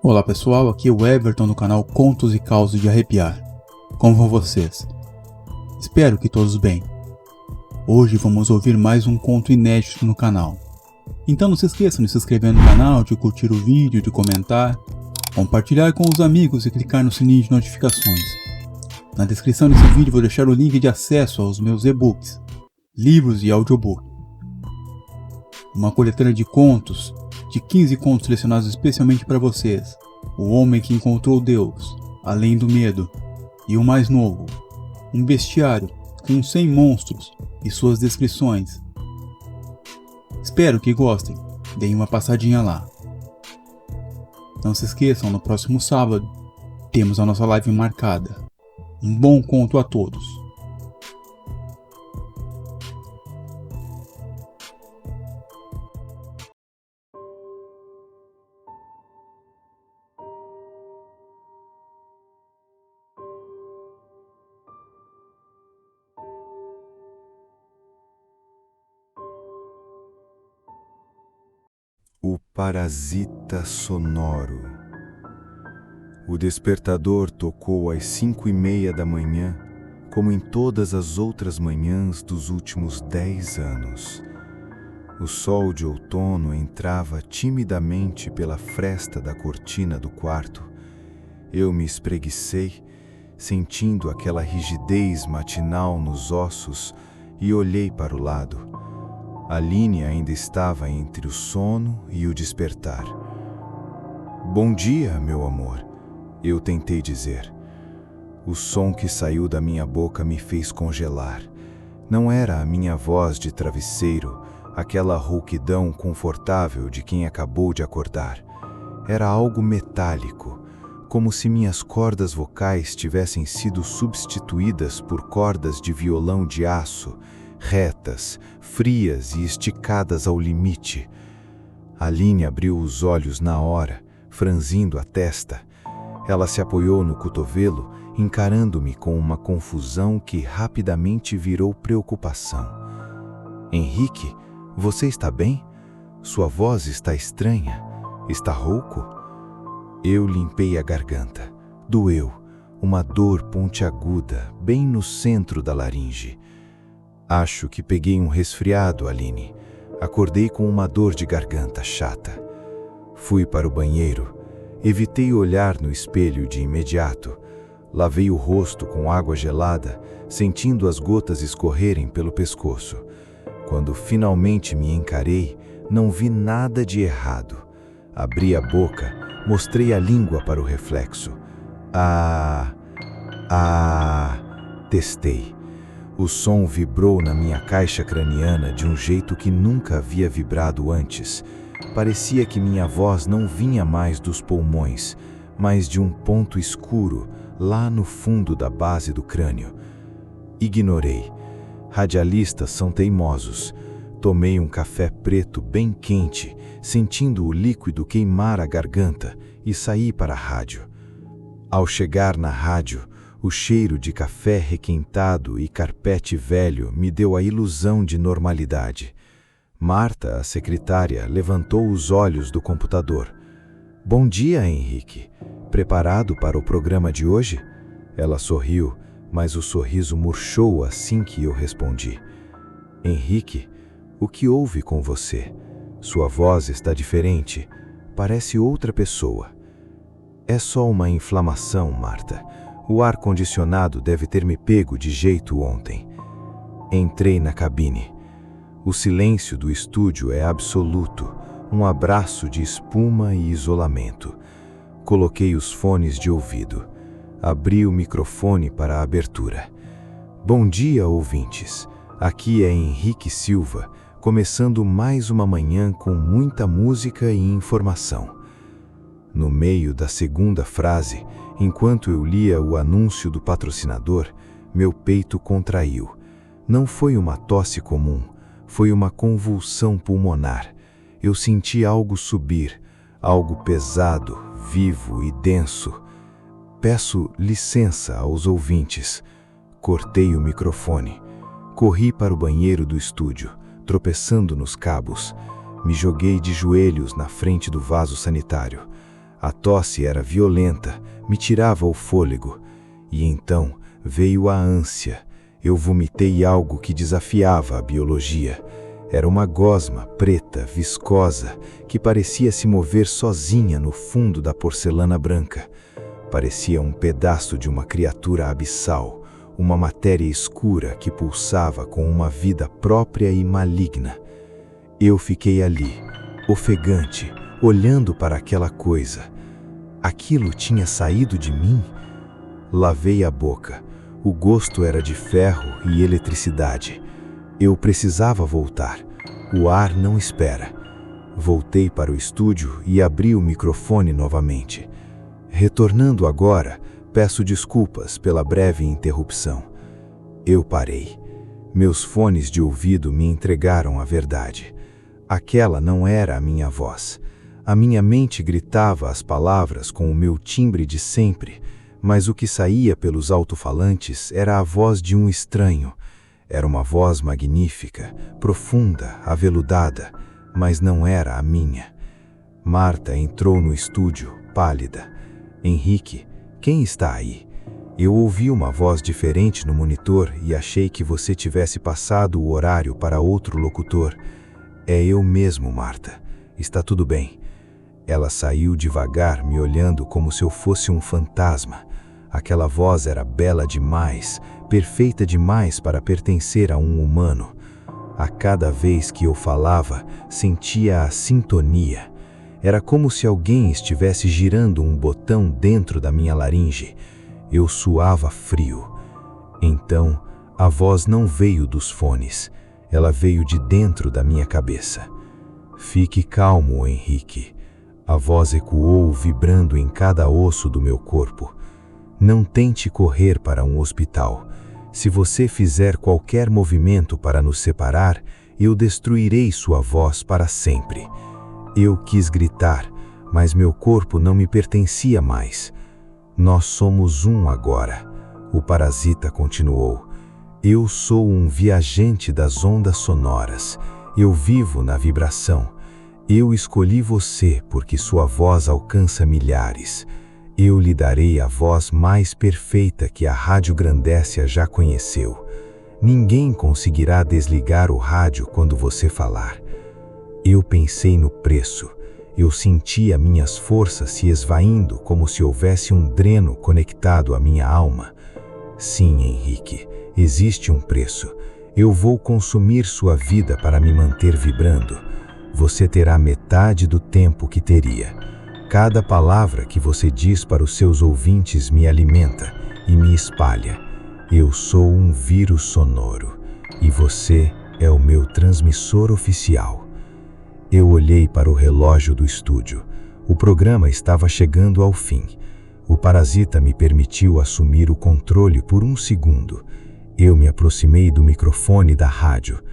Olá pessoal, aqui é o Everton do canal Contos e Causos de Arrepiar. Como vão vocês? Espero que todos bem. Hoje vamos ouvir mais um conto inédito no canal. Então não se esqueçam de se inscrever no canal, de curtir o vídeo, de comentar, compartilhar com os amigos e clicar no sininho de notificações. Na descrição desse vídeo vou deixar o link de acesso aos meus e-books, livros e audiobook. Uma coletânea de contos, de 15 contos selecionados especialmente para vocês. O Homem que Encontrou Deus, Além do Medo, e o mais novo, um bestiário com 100 monstros e suas descrições. Espero que gostem, deem uma passadinha lá. Não se esqueçam, no próximo sábado temos a nossa live marcada. Um bom conto a todos. O parasita sonoro. O despertador tocou às 5:30 da manhã, como em todas as outras manhãs dos últimos 10 anos. O sol de outono entrava timidamente pela fresta da cortina do quarto. Eu me espreguicei, sentindo aquela rigidez matinal nos ossos, e olhei para o lado. Aline ainda estava entre o sono e o despertar. "Bom dia, meu amor", eu tentei dizer. O som que saiu da minha boca me fez congelar. Não era a minha voz de travesseiro, aquela rouquidão confortável de quem acabou de acordar. Era algo metálico, como se minhas cordas vocais tivessem sido substituídas por cordas de violão de aço, retas, frias e esticadas ao limite. Aline abriu os olhos na hora, franzindo a testa. Ela se apoiou no cotovelo, encarando-me com uma confusão que rapidamente virou preocupação. "Henrique, você está bem? Sua voz está estranha. Está rouco?" Eu limpei a garganta. Doeu, uma dor pontiaguda, bem no centro da laringe. "Acho que peguei um resfriado, Aline. Acordei com uma dor de garganta chata." Fui para o banheiro. Evitei olhar no espelho de imediato. Lavei o rosto com água gelada, sentindo as gotas escorrerem pelo pescoço. Quando finalmente me encarei, não vi nada de errado. Abri a boca, mostrei a língua para o reflexo. Testei. O som vibrou na minha caixa craniana de um jeito que nunca havia vibrado antes. Parecia que minha voz não vinha mais dos pulmões, mas de um ponto escuro, lá no fundo da base do crânio. Ignorei. Radialistas são teimosos. Tomei um café preto bem quente, sentindo o líquido queimar a garganta, e saí para a rádio. Ao chegar na rádio, o cheiro de café requentado e carpete velho me deu a ilusão de normalidade. Marta, a secretária, levantou os olhos do computador. "Bom dia, Henrique. Preparado para o programa de hoje?" Ela sorriu, mas o sorriso murchou assim que eu respondi. "Henrique, o que houve com você? Sua voz está diferente. Parece outra pessoa." "É só uma inflamação, Marta. O ar-condicionado deve ter me pego de jeito ontem." Entrei na cabine. O silêncio do estúdio é absoluto, um abraço de espuma e isolamento. Coloquei os fones de ouvido. Abri o microfone para a abertura. "Bom dia, ouvintes. Aqui é Henrique Silva, começando mais uma manhã com muita música e informação." No meio da segunda frase, enquanto eu lia o anúncio do patrocinador, meu peito contraiu. Não foi uma tosse comum, foi uma convulsão pulmonar. Eu senti algo subir, algo pesado, vivo e denso. "Peço licença aos ouvintes." Cortei o microfone. Corri para o banheiro do estúdio, tropeçando nos cabos. Me joguei de joelhos na frente do vaso sanitário. A tosse era violenta, me tirava o fôlego. E então veio a ânsia. Eu vomitei algo que desafiava a biologia. Era uma gosma preta, viscosa, que parecia se mover sozinha no fundo da porcelana branca. Parecia um pedaço de uma criatura abissal, uma matéria escura que pulsava com uma vida própria e maligna. Eu fiquei ali, ofegante, olhando para aquela coisa. Aquilo tinha saído de mim? Lavei a boca. O gosto era de ferro e eletricidade. Eu precisava voltar. O ar não espera. Voltei para o estúdio e abri o microfone novamente. Retornando agora, peço desculpas pela breve interrupção. Eu parei. Meus fones de ouvido me entregaram a verdade. Aquela não era a minha voz. A minha mente gritava as palavras com o meu timbre de sempre, mas o que saía pelos alto-falantes era a voz de um estranho. Era uma voz magnífica, profunda, aveludada, mas não era a minha. Marta entrou no estúdio, pálida. Henrique, quem está aí? Eu ouvi uma voz diferente no monitor e achei que você tivesse passado o horário para outro locutor. É eu mesmo, Marta. Está tudo bem. Ela saiu devagar, me olhando como se eu fosse um fantasma. Aquela voz era bela demais, perfeita demais para pertencer a um humano. A cada vez que eu falava, sentia a sintonia. Era como se alguém estivesse girando um botão dentro da minha laringe. Eu suava frio. Então, a voz não veio dos fones. Ela veio de dentro da minha cabeça. Fique calmo, Henrique. A voz ecoou, vibrando em cada osso do meu corpo. Não tente correr para um hospital. Se você fizer qualquer movimento para nos separar, eu destruirei sua voz para sempre. Eu quis gritar, mas meu corpo não me pertencia mais. Nós somos um agora. O parasita continuou. Eu sou um viajante das ondas sonoras. Eu vivo na vibração. Eu escolhi você porque sua voz alcança milhares. Eu lhe darei a voz mais perfeita que a Rádio Grandécia já conheceu. Ninguém conseguirá desligar o rádio quando você falar. Eu pensei no preço. Eu sentia minhas forças se esvaindo como se houvesse um dreno conectado à minha alma. Sim, Henrique, existe um preço. Eu vou consumir sua vida para me manter vibrando. Você terá metade do tempo que teria. Cada palavra que você diz para os seus ouvintes me alimenta e me espalha. Eu sou um vírus sonoro e você é o meu transmissor oficial. Eu olhei para o relógio do estúdio. O programa estava chegando ao fim. O parasita me permitiu assumir o controle por um segundo. Eu me aproximei do microfone da rádio.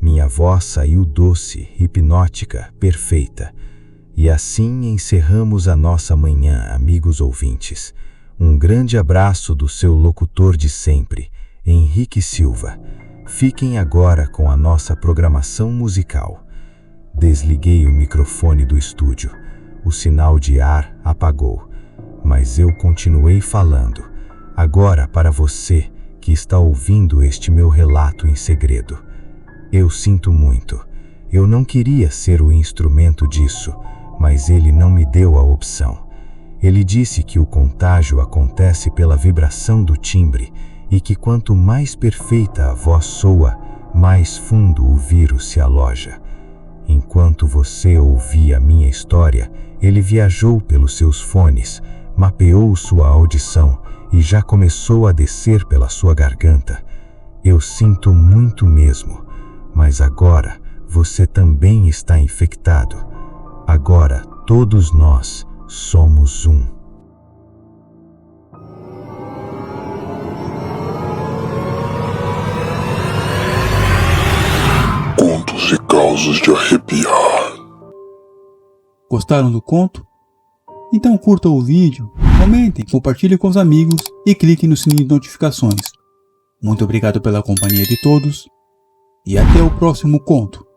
Minha voz saiu doce, hipnótica, perfeita. E assim encerramos a nossa manhã, amigos ouvintes. Um grande abraço do seu locutor de sempre, Henrique Silva. Fiquem agora com a nossa programação musical. Desliguei o microfone do estúdio. O sinal de ar apagou. Mas eu continuei falando. Agora para você que está ouvindo este meu relato em segredo. Eu sinto muito. Eu não queria ser o instrumento disso, mas ele não me deu a opção. Ele disse que o contágio acontece pela vibração do timbre e que quanto mais perfeita a voz soa, mais fundo o vírus se aloja. Enquanto você ouvia a minha história, ele viajou pelos seus fones, mapeou sua audição e já começou a descer pela sua garganta. Eu sinto muito mesmo, mas agora você também está infectado. Agora todos nós somos um. Contos e causos de arrepiar. Gostaram do conto? Então curtam o vídeo, comentem, compartilhem com os amigos e cliquem no sininho de notificações. Muito obrigado pela companhia de todos e até o próximo conto.